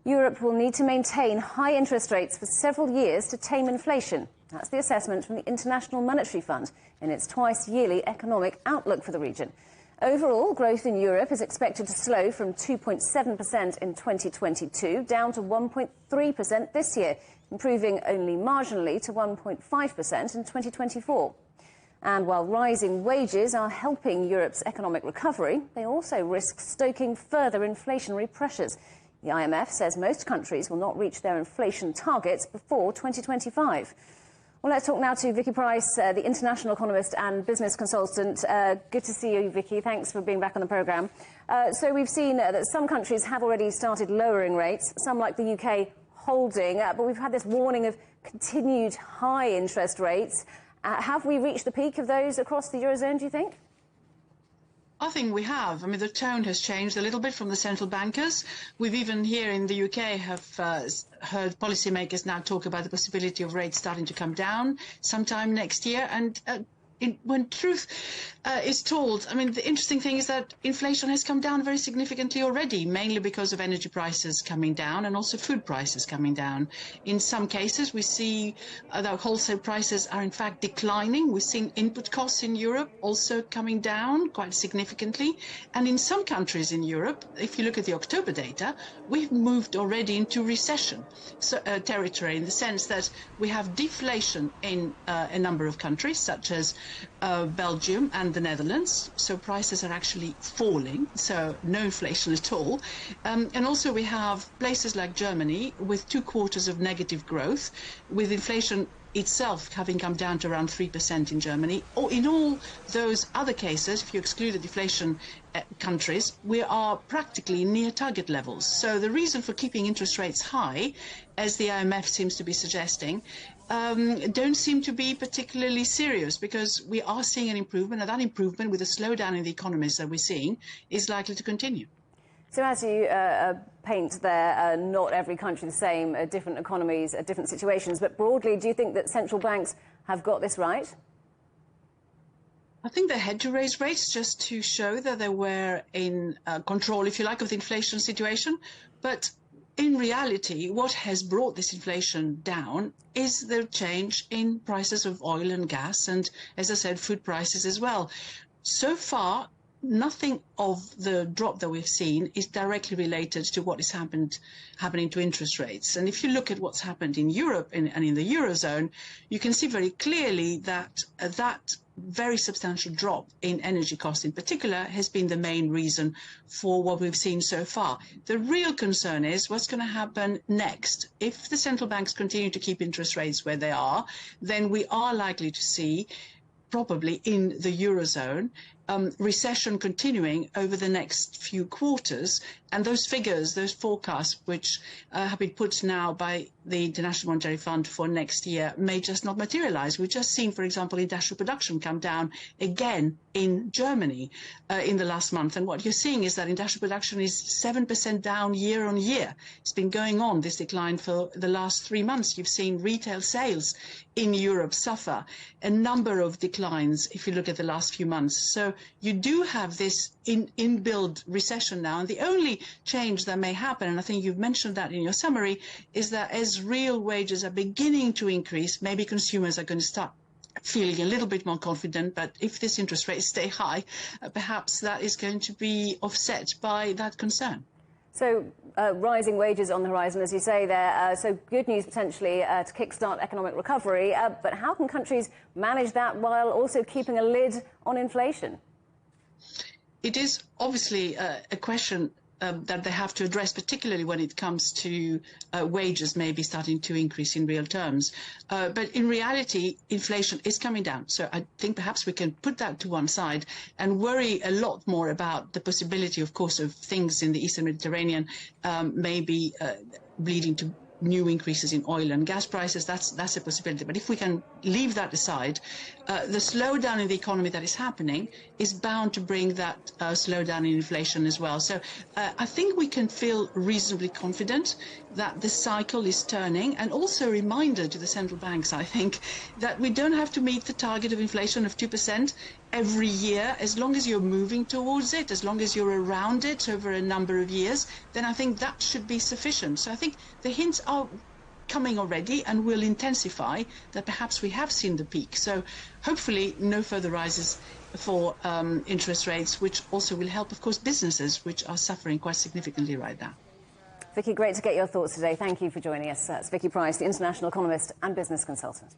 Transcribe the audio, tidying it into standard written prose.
Europe will need to maintain high interest rates for several years to tame inflation. That's the assessment from the International Monetary Fund in its twice-yearly economic outlook for the region. Overall, growth in Europe is expected to slow from 2.7% in 2022 down to 1.3% this year, improving only marginally to 1.5% in 2024. And while rising wages are helping Europe's economic recovery, they also risk stoking further inflationary pressures. The IMF says most countries will not reach their inflation targets before 2025. Well, let's talk now to Vicky Pryce, the international economist and business consultant. Good to see you, Vicky. Thanks for being back on the programme. So we've seen that some countries have already started lowering rates, some like the UK holding, but we've had this warning of continued high interest rates. Have we reached the peak of those across the Eurozone, do you think? I think we have. I mean, the tone has changed a little bit from the central bankers. We've even here in the UK have heard policymakers now talk about the possibility of rates starting to come down sometime next year. And when truth is told, I mean, the interesting thing is that inflation has come down very significantly already, mainly because of energy prices coming down and also food prices coming down. In some cases, we see that wholesale prices are in fact declining. We've seen input costs in Europe also coming down quite significantly. And in some countries in Europe, if you look at the October data, we've moved already into recession territory, in the sense that we have deflation in a number of countries, such as Belgium and the Netherlands, so prices are actually falling, so no inflation at all. And also we have places like Germany with 2 quarters of negative growth, with inflation itself having come down to around 3% in Germany. Or in all those other cases, if you exclude the deflation countries, we are practically near target levels. So the reason for keeping interest rates high, as the IMF seems to be suggesting, don't seem to be particularly serious, because we are seeing an improvement, and that improvement, with a slowdown in the economies that we're seeing, is likely to continue. So as you paint there, not every country the same, different economies, different situations, but broadly, do you think that central banks have got this right? I think they had to raise rates just to show that they were in control, if you like, of the inflation situation. But in reality, what has brought this inflation down is the change in prices of oil and gas and, as I said, food prices as well. So far, nothing of the drop that we've seen is directly related to what is happening to interest rates. And if you look at what's happened in Europe and in the Eurozone, you can see very clearly that that very substantial drop in energy costs in particular has been the main reason for what we've seen so far. The real concern is what's going to happen next. If the central banks continue to keep interest rates where they are, then we are likely to see, probably in the Eurozone, recession continuing over the next few quarters. And those figures, those forecasts, which have been put now by the International Monetary Fund for next year, may just not materialize. We've just seen, for example, industrial production come down again in Germany in the last month. And what you're seeing is that industrial production is 7% down year on year. It's been going on, this decline, for the last 3 months. You've seen retail sales in Europe suffer a number of declines if you look at the last few months. So you do have this inbuilt recession now. And the only change that may happen, and I think you've mentioned that in your summary, is that as real wages are beginning to increase, maybe consumers are going to start feeling a little bit more confident. But if this interest rates stay high, perhaps that is going to be offset by that concern. So rising wages on the horizon, as you say there, so good news potentially to kickstart economic recovery. But how can countries manage that while also keeping a lid on inflation? It is obviously a question that they have to address, particularly when it comes to wages maybe starting to increase in real terms. But in reality, inflation is coming down. So I think perhaps we can put that to one side and worry a lot more about the possibility, of course, of things in the Eastern Mediterranean maybe leading to new increases in oil and gas prices. That's a possibility. But if we can leave that aside, the slowdown in the economy that is happening is bound to bring that slowdown in inflation as well. So I think we can feel reasonably confident that the cycle is turning, and also a reminder to the central banks, I think, that we don't have to meet the target of inflation of 2% every year, as long as you're moving towards it, as long as you're around it over a number of years, then I think that should be sufficient. So I think the hints are coming already and will intensify that perhaps we have seen the peak. So hopefully no further rises for interest rates, which also will help, of course, businesses, which are suffering quite significantly right now. Vicky, great to get your thoughts today. Thank you for joining us. That's Vicky Pryce, the international economist and business consultant.